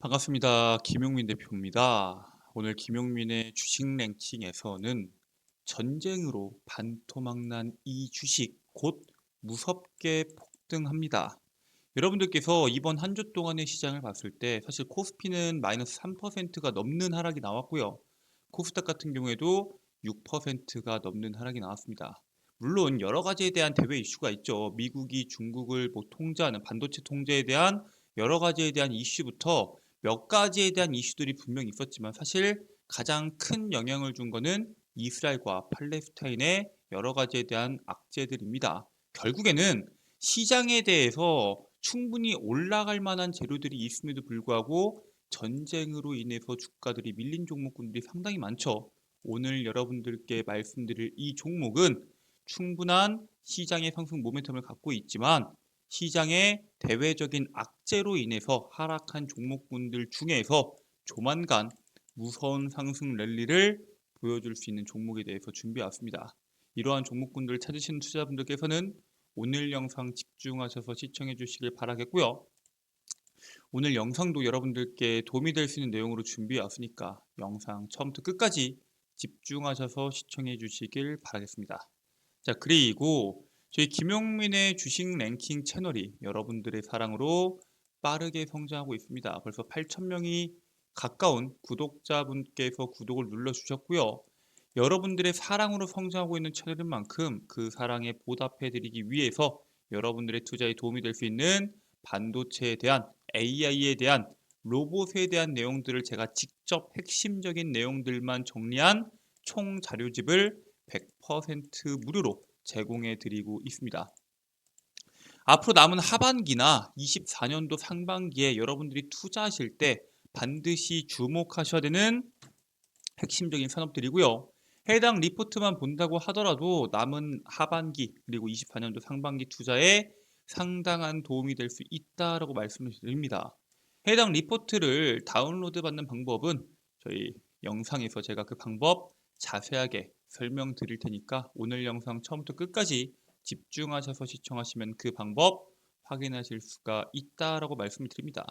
반갑습니다. 김용민 대표입니다. 오늘 김용민의 주식 랭킹에서는 전쟁으로 반토막 난 이 주식 곧 무섭게 폭등합니다. 여러분들께서 이번 한 주 동안의 시장을 봤을 때 사실 코스피는 마이너스 3%가 넘는 하락이 나왔고요. 코스닥 같은 경우에도 6%가 넘는 하락이 나왔습니다. 물론 여러 가지에 대한 대외 이슈가 있죠. 미국이 중국을 통제하는 반도체 통제에 대한 여러 가지에 대한 이슈부터 몇 가지에 대한 이슈들이 분명히 있었지만 사실 가장 큰 영향을 준 거는 이스라엘과 팔레스타인의 여러 가지에 대한 악재들입니다. 결국에는 시장에 대해서 충분히 올라갈 만한 재료들이 있음에도 불구하고 전쟁으로 인해서 주가들이 밀린 종목군들이 상당히 많죠. 오늘 여러분들께 말씀드릴 이 종목은 충분한 시장의 상승 모멘텀을 갖고 있지만 시장의 대외적인 악재로 인해서 하락한 종목군들 중에서 조만간 무서운 상승 랠리를 보여줄 수 있는 종목에 대해서 준비해 왔습니다. 이러한 종목군들을 찾으시는 투자분들께서는 오늘 영상 집중하셔서 시청해 주시길 바라겠고요. 오늘 영상도 여러분들께 도움이 될 수 있는 내용으로 준비해 왔으니까 영상 처음부터 끝까지 집중하셔서 시청해 주시길 바라겠습니다. 자, 그리고 저희 김용민의 주식 랭킹 채널이 여러분들의 사랑으로 빠르게 성장하고 있습니다. 벌써 8,000명이 가까운 구독자분께서 구독을 눌러주셨고요. 여러분들의 사랑으로 성장하고 있는 채널인 만큼 그 사랑에 보답해드리기 위해서 여러분들의 투자에 도움이 될 수 있는 반도체에 대한 AI에 대한 로봇에 대한 내용들을 제가 직접 핵심적인 내용들만 정리한 총 자료집을 100% 무료로 제공해 드리고 있습니다. 앞으로 남은 하반기나 24년도 상반기에 여러분들이 투자하실 때 반드시 주목하셔야 되는 핵심적인 산업들이고요. 해당 리포트만 본다고 하더라도 남은 하반기 그리고 24년도 상반기 투자에 상당한 도움이 될 수 있다라고 말씀을 드립니다. 해당 리포트를 다운로드 받는 방법은 저희 영상에서 제가 그 방법 자세하게 설명드릴 테니까 오늘 영상 처음부터 끝까지 집중하셔서 시청하시면 그 방법 확인하실 수가 있다라고 말씀을 드립니다.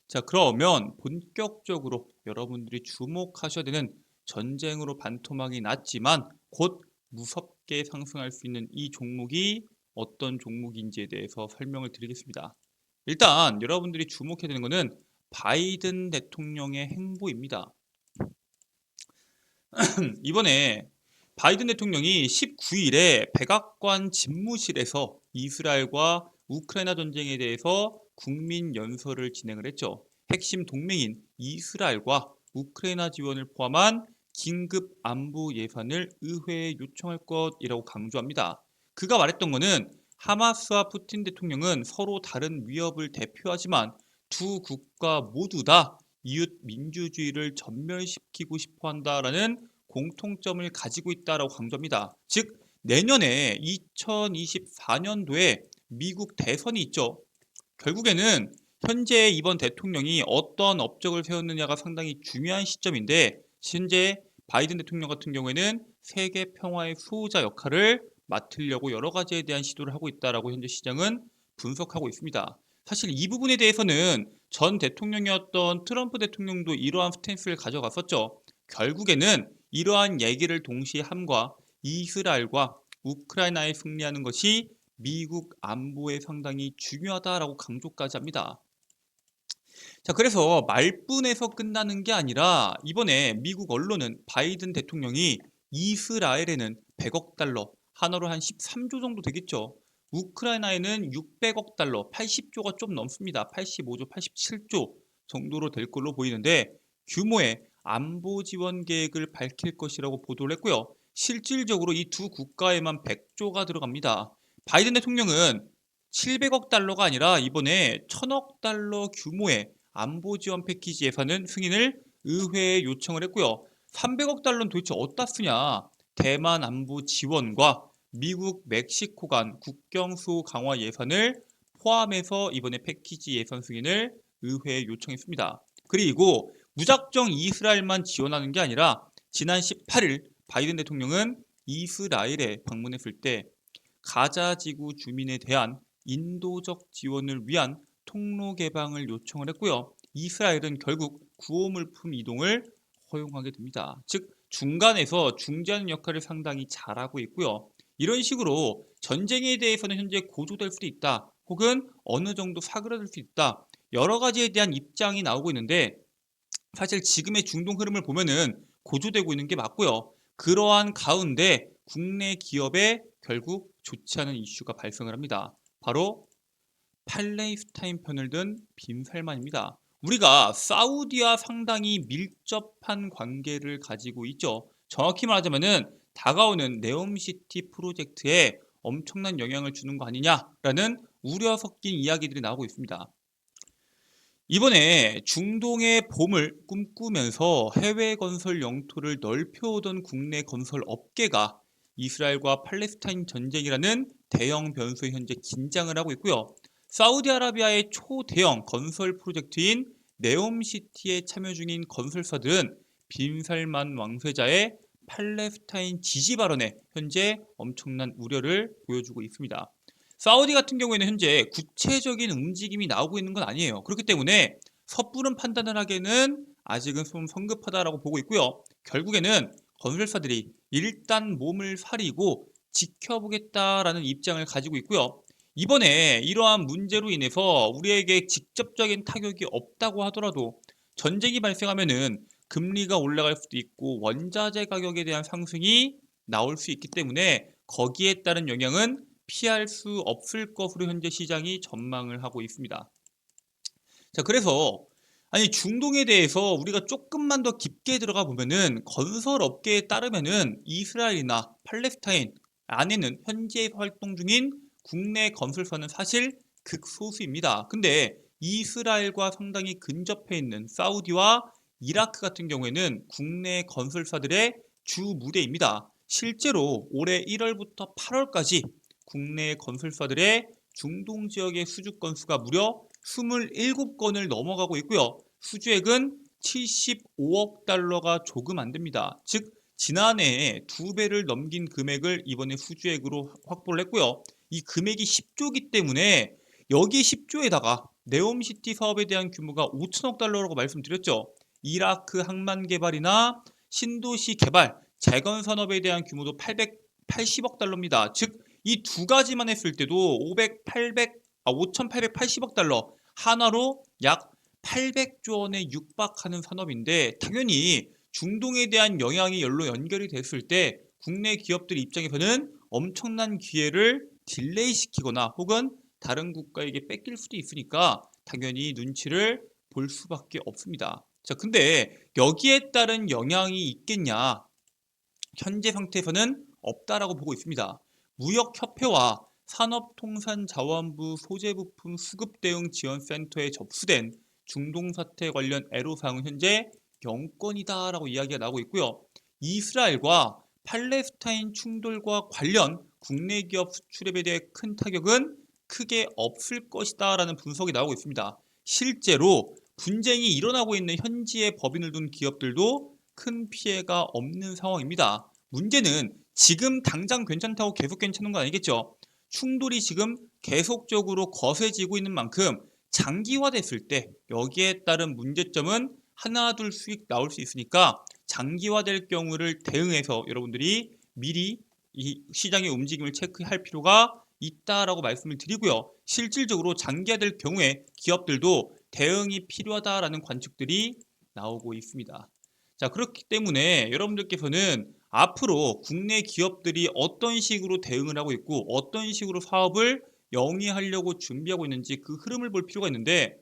자, 그러면 본격적으로 여러분들이 주목하셔야 되는 전쟁으로 반토막이 났지만 곧 무섭게 상승할 수 있는 이 종목이 어떤 종목인지에 대해서 설명을 드리겠습니다. 일단 여러분들이 주목해야 되는 것은 바이든 대통령의 행보입니다. 이번에 바이든 대통령이 19일에 백악관 집무실에서 이스라엘과 우크라이나 전쟁에 대해서 국민 연설을 진행을 했죠. 핵심 동맹인 이스라엘과 우크라이나 지원을 포함한 긴급 안보 예산을 의회에 요청할 것이라고 강조합니다. 그가 말했던 것은 하마스와 푸틴 대통령은 서로 다른 위협을 대표하지만 두 국가 모두 다 이웃 민주주의를 전멸시키고 싶어 한다라는 공통점을 가지고 있다라고 강조합니다. 즉 내년에 2024년도에 미국 대선이 있죠. 결국에는 현재 이번 대통령이 어떤 업적을 세웠느냐가 상당히 중요한 시점인데 현재 바이든 대통령 같은 경우에는 세계 평화의 수호자 역할을 맡으려고 여러 가지에 대한 시도를 하고 있다라고 현재 시장은 분석하고 있습니다. 사실 이 부분에 대해서는 전 대통령이었던 트럼프 대통령도 이러한 스탠스를 가져갔었죠. 결국에는 이러한 얘기를 동시에 함과 이스라엘과 우크라이나에 승리하는 것이 미국 안보에 상당히 중요하다라고 강조까지 합니다. 자, 그래서 말뿐에서 끝나는 게 아니라 이번에 미국 언론은 바이든 대통령이 이스라엘에는 100억 달러, 한화로 한 13조 정도 되겠죠. 우크라이나에는 600억 달러, 80조가 좀 넘습니다. 85조, 87조 정도로 될 걸로 보이는데 규모의 안보 지원 계획을 밝힐 것이라고 보도를 했고요. 실질적으로 이 두 국가에만 100조가 들어갑니다. 바이든 대통령은 700억 달러가 아니라 이번에 1000억 달러 규모의 안보 지원 패키지 예산은 승인을 의회에 요청을 했고요. 300억 달러는 도대체 어디다 쓰냐? 대만 안보 지원과 미국 멕시코 간 국경 수호 강화 예산을 포함해서 이번에 패키지 예산 승인을 의회에 요청했습니다. 그리고 무작정 이스라엘만 지원하는 게 아니라 지난 18일 바이든 대통령은 이스라엘에 방문했을 때 가자 지구 주민에 대한 인도적 지원을 위한 통로 개방을 요청을 했고요. 이스라엘은 결국 구호물품 이동을 허용하게 됩니다. 즉 중간에서 중재하는 역할을 상당히 잘하고 있고요. 이런 식으로 전쟁에 대해서는 현재 고조될 수도 있다. 혹은 어느 정도 사그라들 수 있다. 여러 가지에 대한 입장이 나오고 있는데 사실 지금의 중동 흐름을 보면은 고조되고 있는 게 맞고요. 그러한 가운데 국내 기업에 결국 좋지 않은 이슈가 발생을 합니다. 바로 팔레스타인 편을 든 빈살만입니다. 우리가 사우디와 상당히 밀접한 관계를 가지고 있죠. 정확히 말하자면은 다가오는 네옴시티 프로젝트에 엄청난 영향을 주는 거 아니냐라는 우려 섞인 이야기들이 나오고 있습니다. 이번에 중동의 봄을 꿈꾸면서 해외 건설 영토를 넓혀오던 국내 건설 업계가 이스라엘과 팔레스타인 전쟁이라는 대형 변수에 현재 긴장을 하고 있고요. 사우디아라비아의 초대형 건설 프로젝트인 네옴시티에 참여 중인 건설사들은 빈살만 왕세자의 팔레스타인 지지 발언에 현재 엄청난 우려를 보여주고 있습니다. 사우디 같은 경우에는 현재 구체적인 움직임이 나오고 있는 건 아니에요. 그렇기 때문에 섣부른 판단을 하기에는 아직은 좀 성급하다라고 보고 있고요. 결국에는 건설사들이 일단 몸을 사리고 지켜보겠다라는 입장을 가지고 있고요. 이번에 이러한 문제로 인해서 우리에게 직접적인 타격이 없다고 하더라도 전쟁이 발생하면은 금리가 올라갈 수도 있고 원자재 가격에 대한 상승이 나올 수 있기 때문에 거기에 따른 영향은 피할 수 없을 것으로 현재 시장이 전망을 하고 있습니다. 자, 그래서 중동에 대해서 우리가 조금만 더 깊게 들어가 보면은 건설 업계에 따르면은 이스라엘이나 팔레스타인 안에는 현재 활동 중인 국내 건설사는 사실 극소수입니다. 근데 이스라엘과 상당히 근접해 있는 사우디와 이라크 같은 경우에는 국내 건설사들의 주 무대입니다. 실제로 올해 1월부터 8월까지 국내 건설사들의 중동 지역의 수주 건수가 무려 27건을 넘어가고 있고요. 수주액은 75억 달러가 조금 안 됩니다. 즉 지난해에 2배를 넘긴 금액을 이번에 수주액으로 확보를 했고요. 이 금액이 10조이기 때문에 여기 10조에다가 네옴시티 사업에 대한 규모가 5천억 달러라고 말씀드렸죠. 이라크 항만 개발이나 신도시 개발, 재건 산업에 대한 규모도 880억 달러입니다. 즉 이 두 가지만 했을 때도 5,880억 달러 하나로 약 800조 원에 육박하는 산업인데 당연히 중동에 대한 영향이 열로 연결이 됐을 때 국내 기업들 입장에서는 엄청난 기회를 딜레이시키거나 혹은 다른 국가에게 뺏길 수도 있으니까 당연히 눈치를 볼 수밖에 없습니다. 자, 근데 여기에 따른 영향이 있겠냐? 현재 상태에서는 없다라고 보고 있습니다. 무역협회와 산업통상자원부 소재부품 수급대응지원센터에 접수된 중동 사태 관련 애로사항은 현재 0건이다라고 이야기가 나오고 있고요. 이스라엘과 팔레스타인 충돌과 관련 국내 기업 수출입에 대해 큰 타격은 크게 없을 것이다라는 분석이 나오고 있습니다. 실제로 분쟁이 일어나고 있는 현지에 법인을 둔 기업들도 큰 피해가 없는 상황입니다. 문제는 지금 당장 괜찮다고 계속 괜찮은 건 아니겠죠. 충돌이 지금 계속적으로 거세지고 있는 만큼 장기화됐을 때 여기에 따른 문제점은 하나 둘 수익 나올 수 있으니까 장기화될 경우를 대응해서 여러분들이 미리 이 시장의 움직임을 체크할 필요가 있다라고 말씀을 드리고요. 실질적으로 장기화될 경우에 기업들도 대응이 필요하다라는 관측들이 나오고 있습니다. 자, 그렇기 때문에 여러분들께서는 앞으로 국내 기업들이 어떤 식으로 대응을 하고 있고 어떤 식으로 사업을 영위하려고 준비하고 있는지 그 흐름을 볼 필요가 있는데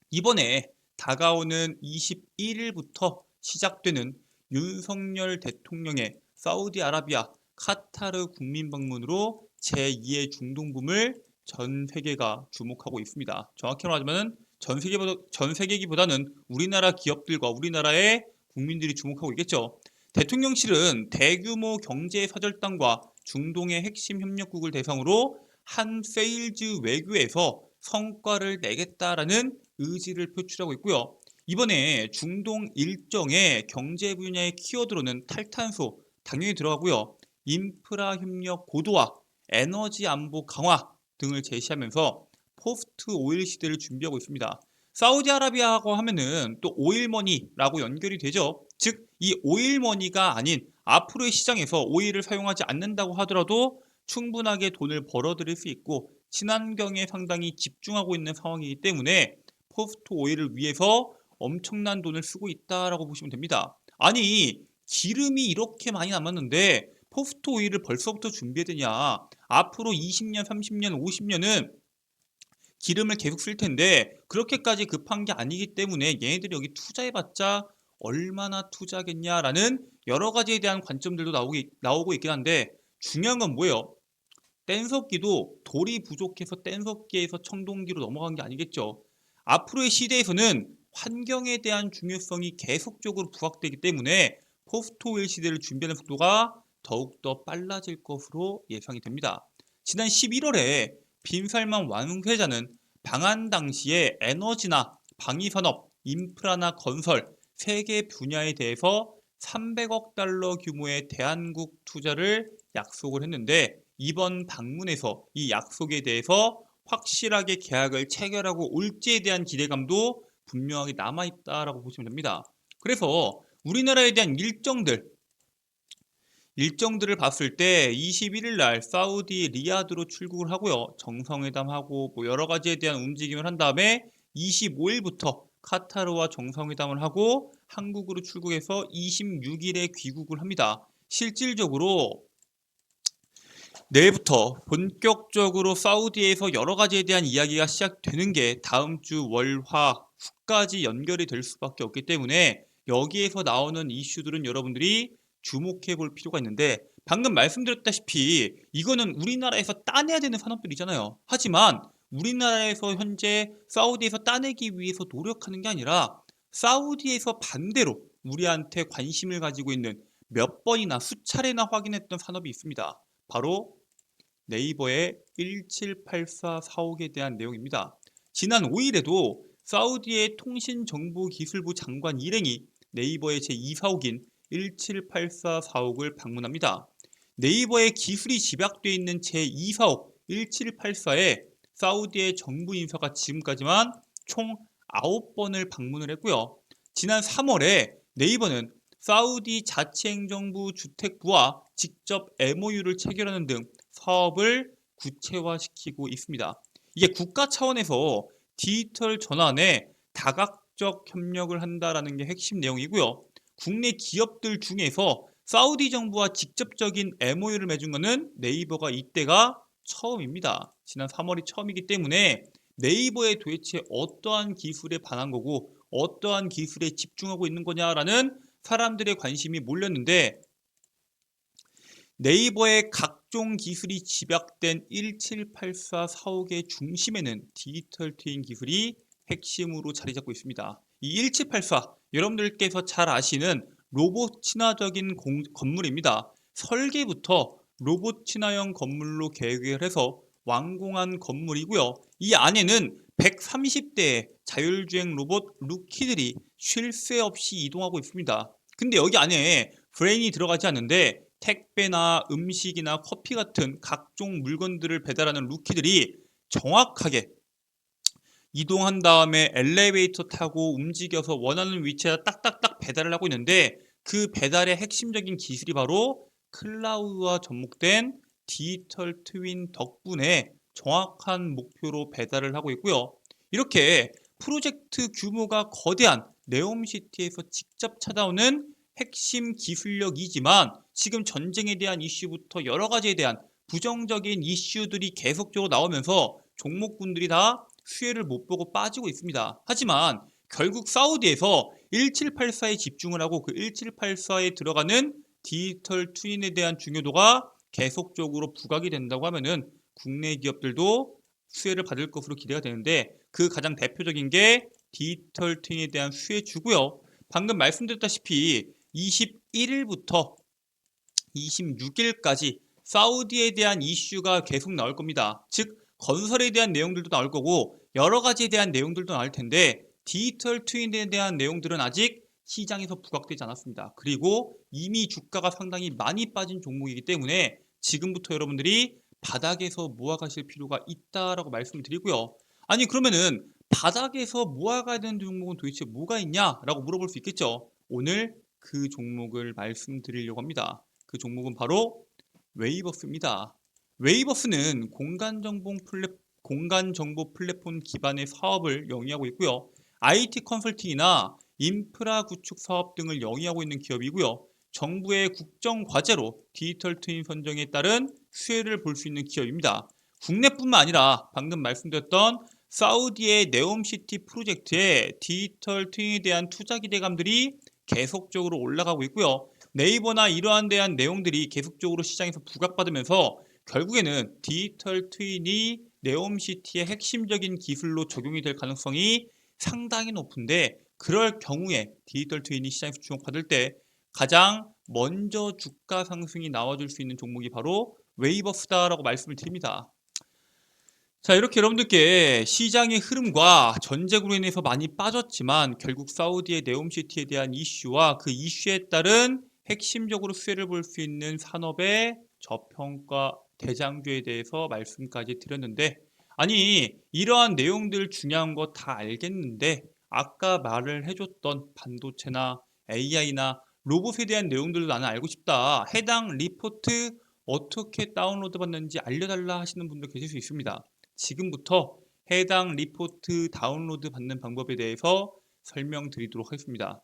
이번에 다가오는 21일부터 시작되는 윤석열 대통령의 사우디아라비아, 카타르 국민 방문으로 제2의 중동붐을 전 세계가 주목하고 있습니다. 정확히 말하자면 전 세계기보다는 우리나라 기업들과 우리나라의 국민들이 주목하고 있겠죠. 대통령실은 대규모 경제 사절단과 중동의 핵심 협력국을 대상으로 한 세일즈 외교에서 성과를 내겠다라는 의지를 표출하고 있고요. 이번에 중동 일정의 경제 분야의 키워드로는 탈탄소 당연히 들어가고요. 인프라 협력 고도화, 에너지 안보 강화 등을 제시하면서 포스트 오일 시대를 준비하고 있습니다. 사우디아라비아하고 하면은 또 오일머니라고 연결이 되죠. 즉, 이 오일머니가 아닌 앞으로의 시장에서 오일을 사용하지 않는다고 하더라도 충분하게 돈을 벌어들일 수 있고 친환경에 상당히 집중하고 있는 상황이기 때문에 포스트 오일을 위해서 엄청난 돈을 쓰고 있다라고 보시면 됩니다. 아니, 기름이 이렇게 많이 남았는데 포스트 오일을 벌써부터 준비해야 되냐? 앞으로 20년, 30년, 50년은 기름을 계속 쓸 텐데 그렇게까지 급한 게 아니기 때문에 얘네들이 여기 투자해봤자 얼마나 투자겠냐라는 여러 가지에 대한 관점들도 나오고 있긴 한데 중요한 건 뭐예요? 뗀석기도 돌이 부족해서 뗀석기에서 청동기로 넘어간 게 아니겠죠. 앞으로의 시대에서는 환경에 대한 중요성이 계속적으로 부각되기 때문에 포스트 오일 시대를 준비하는 속도가 더욱더 빨라질 것으로 예상이 됩니다. 지난 11월에 빈살만 왕회자는 방한 당시에 에너지나 방위산업, 인프라나 건설, 세 개 분야에 대해서 300억 달러 규모의 대한국 투자를 약속을 했는데 이번 방문에서 이 약속에 대해서 확실하게 계약을 체결하고 올지에 대한 기대감도 분명하게 남아있다라고 보시면 됩니다. 그래서 우리나라에 대한 일정들을 봤을 때 21일 날 사우디 리야드로 출국을 하고요. 정상회담하고 뭐 여러 가지에 대한 움직임을 한 다음에 25일부터 카타르와 정상회담을 하고 한국으로 출국해서 26일에 귀국을 합니다. 실질적으로 내일부터 본격적으로 사우디에서 여러 가지에 대한 이야기가 시작되는 게 다음 주 월, 화, 수까지 연결이 될 수밖에 없기 때문에 여기에서 나오는 이슈들은 여러분들이 주목해 볼 필요가 있는데 방금 말씀드렸다시피 이거는 우리나라에서 따내야 되는 산업들이잖아요. 하지만 우리나라에서 현재 사우디에서 따내기 위해서 노력하는 게 아니라 사우디에서 반대로 우리한테 관심을 가지고 있는 몇 번이나 수차례나 확인했던 산업이 있습니다. 바로 네이버의 1784 사옥에 대한 내용입니다. 지난 5일에도 사우디의 통신정보기술부 장관 일행이 네이버의 제2사옥인 1784 사옥을 방문합니다. 네이버의 기술이 집약되어 있는 제2사옥 1784에 사우디의 정부 인사가 지금까지만 총 9번을 방문을 했고요. 지난 3월에 네이버는 사우디 자치행정부 주택부와 직접 MOU를 체결하는 등 사업을 구체화시키고 있습니다. 이게 국가 차원에서 디지털 전환에 다각적 협력을 한다라는 게 핵심 내용이고요. 국내 기업들 중에서 사우디 정부와 직접적인 MOU를 맺은 것은 네이버가 이때가 처음입니다. 지난 3월이 처음이기 때문에 네이버에 도대체 어떠한 기술에 반한 거고 어떠한 기술에 집중하고 있는 거냐라는 사람들의 관심이 몰렸는데 네이버의 각종 기술이 집약된 1784 사옥의 중심에는 디지털 트윈 기술이 핵심으로 자리 잡고 있습니다. 이 1784 여러분들께서 잘 아시는 로봇 친화적인 건물입니다. 설계부터 로봇 친화형 건물로 계획을 해서 완공한 건물이고요. 이 안에는 130대의 자율주행 로봇 루키들이 쉴 새 없이 이동하고 있습니다. 근데 여기 안에 브레인이 들어가지 않는데 택배나 음식이나 커피 같은 각종 물건들을 배달하는 루키들이 정확하게 이동한 다음에 엘리베이터 타고 움직여서 원하는 위치에 딱딱딱 배달을 하고 있는데 그 배달의 핵심적인 기술이 바로 클라우드와 접목된 디지털 트윈 덕분에 정확한 목표로 배달을 하고 있고요. 이렇게 프로젝트 규모가 거대한 네옴시티에서 직접 찾아오는 핵심 기술력이지만 지금 전쟁에 대한 이슈부터 여러 가지에 대한 부정적인 이슈들이 계속적으로 나오면서 종목군들이 다 수혜를 못 보고 빠지고 있습니다. 하지만 결국 사우디에서 1784에 집중을 하고 그 1784에 들어가는 디지털 트윈에 대한 중요도가 계속적으로 부각이 된다고 하면은 국내 기업들도 수혜를 받을 것으로 기대가 되는데 그 가장 대표적인 게 디지털 트윈에 대한 수혜주고요. 방금 말씀드렸다시피 21일부터 26일까지 사우디에 대한 이슈가 계속 나올 겁니다. 즉 건설에 대한 내용들도 나올 거고 여러 가지에 대한 내용들도 나올 텐데 디지털 트윈에 대한 내용들은 아직 시장에서 부각되지 않았습니다. 그리고 이미 주가가 상당히 많이 빠진 종목이기 때문에 지금부터 여러분들이 바닥에서 모아가실 필요가 있다라고 말씀을 드리고요. 아니 그러면은 바닥에서 모아가야 되는 종목은 도대체 뭐가 있냐라고 물어볼 수 있겠죠. 오늘 그 종목을 말씀드리려고 합니다. 그 종목은 바로 웨이버스입니다. 웨이버스는 공간 정보 플랫폼 기반의 사업을 영위하고 있고요. IT 컨설팅이나 인프라 구축 사업 등을 영위하고 있는 기업이고요. 정부의 국정 과제로 디지털 트윈 선정에 따른 수혜를 볼 수 있는 기업입니다. 국내뿐만 아니라 방금 말씀드렸던 사우디의 네옴시티 프로젝트에 디지털 트윈에 대한 투자 기대감들이 계속적으로 올라가고 있고요. 네이버나 이러한 대한 내용들이 계속적으로 시장에서 부각받으면서 결국에는 디지털 트윈이 네옴시티의 핵심적인 기술로 적용이 될 가능성이 상당히 높은데, 그럴 경우에 디지털 트윈이 시장에서 주목받을 때 가장 먼저 주가 상승이 나와줄 수 있는 종목이 바로 웨이버스다라고 말씀을 드립니다. 자, 이렇게 여러분들께 시장의 흐름과 전쟁으로 인해서 많이 빠졌지만 결국 사우디의 네옴시티에 대한 이슈와 그 이슈에 따른 핵심적으로 수혜를 볼 수 있는 산업의 저평가 대장주에 대해서 말씀까지 드렸는데, 아니 이러한 내용들 중요한 거 다 알겠는데 아까 말을 해줬던 반도체나 AI나 로봇에 대한 내용들도 나는 알고 싶다, 해당 리포트 어떻게 다운로드 받는지 알려달라 하시는 분도 계실 수 있습니다. 지금부터 해당 리포트 다운로드 받는 방법에 대해서 설명드리도록 하겠습니다.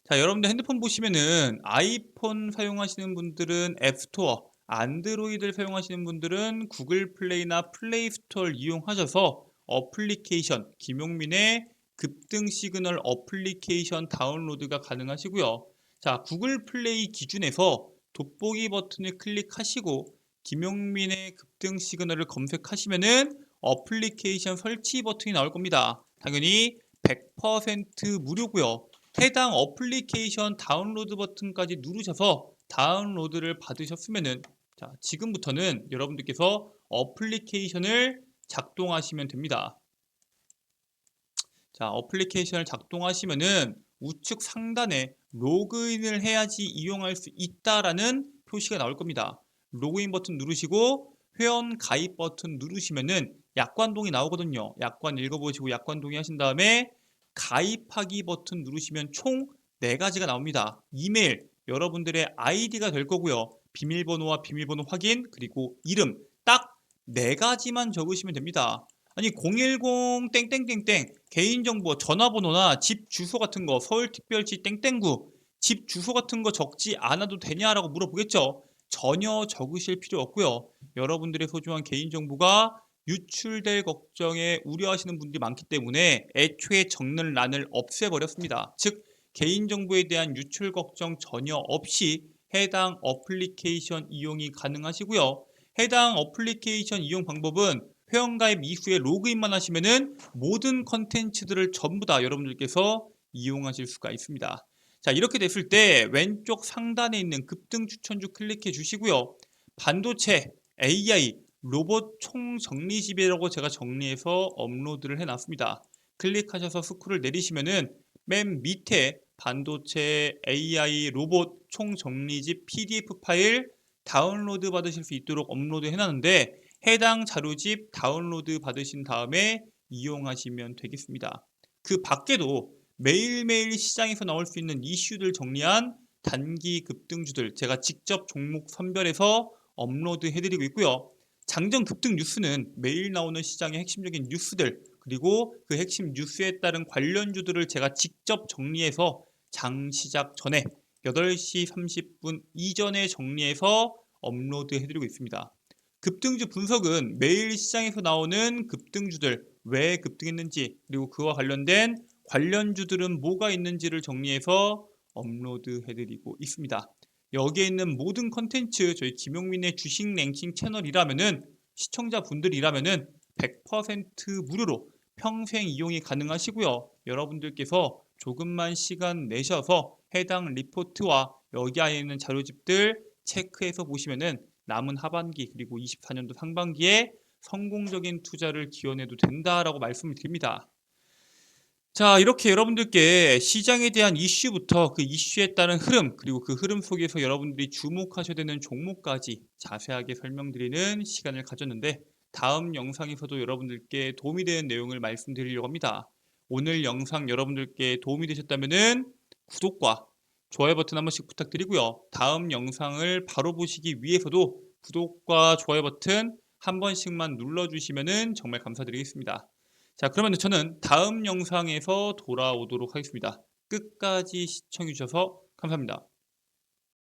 자, 여러분들 핸드폰 보시면은 아이폰 사용하시는 분들은 앱스토어, 안드로이드를 사용하시는 분들은 구글 플레이나 플레이 스토어를 이용하셔서 어플리케이션, 김용민의 급등 시그널 어플리케이션 다운로드가 가능하시고요. 자, 구글 플레이 기준에서 돋보기 버튼을 클릭하시고 김용민의 급등 시그널을 검색하시면은 어플리케이션 설치 버튼이 나올 겁니다. 당연히 100% 무료고요. 해당 어플리케이션 다운로드 버튼까지 누르셔서 다운로드를 받으셨으면은, 자, 지금부터는 여러분들께서 어플리케이션을 작동하시면 됩니다. 자, 어플리케이션을 작동하시면은 우측 상단에 로그인을 해야지 이용할 수 있다라는 표시가 나올 겁니다. 로그인 버튼 누르시고 회원 가입 버튼 누르시면은 약관동이 나오거든요. 약관 읽어보시고 약관 동의하신 다음에 가입하기 버튼 누르시면 총 4가지가 나옵니다. 이메일, 여러분들의 아이디가 될 거고요. 비밀번호와 비밀번호 확인, 그리고 이름, 딱 4가지만 적으시면 됩니다. 아니 010 땡땡땡땡 개인정보 전화번호나 집 주소 같은 거, 서울특별시 땡땡구 집 주소 같은 거 적지 않아도 되냐라고 물어보겠죠. 전혀 적으실 필요 없고요. 여러분들의 소중한 개인정보가 유출될 걱정에 우려하시는 분들이 많기 때문에 애초에 적는 란을 없애버렸습니다. 즉 개인정보에 대한 유출 걱정 전혀 없이 해당 어플리케이션 이용이 가능하시고요. 해당 어플리케이션 이용 방법은 회원가입 이후에 로그인만 하시면은 모든 컨텐츠들을 전부 다 여러분들께서 이용하실 수가 있습니다. 자, 이렇게 됐을 때 왼쪽 상단에 있는 급등 추천주 클릭해 주시고요. 반도체, AI, 로봇 총 정리집이라고 제가 정리해서 업로드를 해놨습니다. 클릭하셔서 스크롤 내리시면은 맨 밑에 반도체, AI, 로봇 총 정리집 PDF 파일 다운로드 받으실 수 있도록 업로드 해놨는데, 해당 자료집 다운로드 받으신 다음에 이용하시면 되겠습니다. 그 밖에도 매일매일 시장에서 나올 수 있는 이슈들 정리한 단기 급등주들 제가 직접 종목 선별해서 업로드 해드리고 있고요. 장전 급등 뉴스는 매일 나오는 시장의 핵심적인 뉴스들, 그리고 그 핵심 뉴스에 따른 관련주들을 제가 직접 정리해서 장 시작 전에 8시 30분 이전에 정리해서 업로드 해드리고 있습니다. 급등주 분석은 매일 시장에서 나오는 급등주들 왜 급등했는지, 그리고 그와 관련된 관련주들은 뭐가 있는지를 정리해서 업로드 해드리고 있습니다. 여기에 있는 모든 컨텐츠 저희 김용민의 주식 랭킹 채널이라면은 시청자분들이라면은 100% 무료로 평생 이용이 가능하시고요. 여러분들께서 조금만 시간 내셔서 해당 리포트와 여기 안에 있는 자료집들 체크해서 보시면은 남은 하반기 그리고 24년도 상반기에 성공적인 투자를 기원해도 된다라고 말씀을 드립니다. 자, 이렇게 여러분들께 시장에 대한 이슈부터 그 이슈에 따른 흐름, 그리고 그 흐름 속에서 여러분들이 주목하셔야 되는 종목까지 자세하게 설명드리는 시간을 가졌는데, 다음 영상에서도 여러분들께 도움이 되는 내용을 말씀드리려고 합니다. 오늘 영상 여러분들께 도움이 되셨다면 구독과 좋아요 버튼 한 번씩 부탁드리고요. 다음 영상을 바로 보시기 위해서도 구독과 좋아요 버튼 한 번씩만 눌러주시면 정말 감사드리겠습니다. 자, 그러면 저는 다음 영상에서 돌아오도록 하겠습니다. 끝까지 시청해주셔서 감사합니다.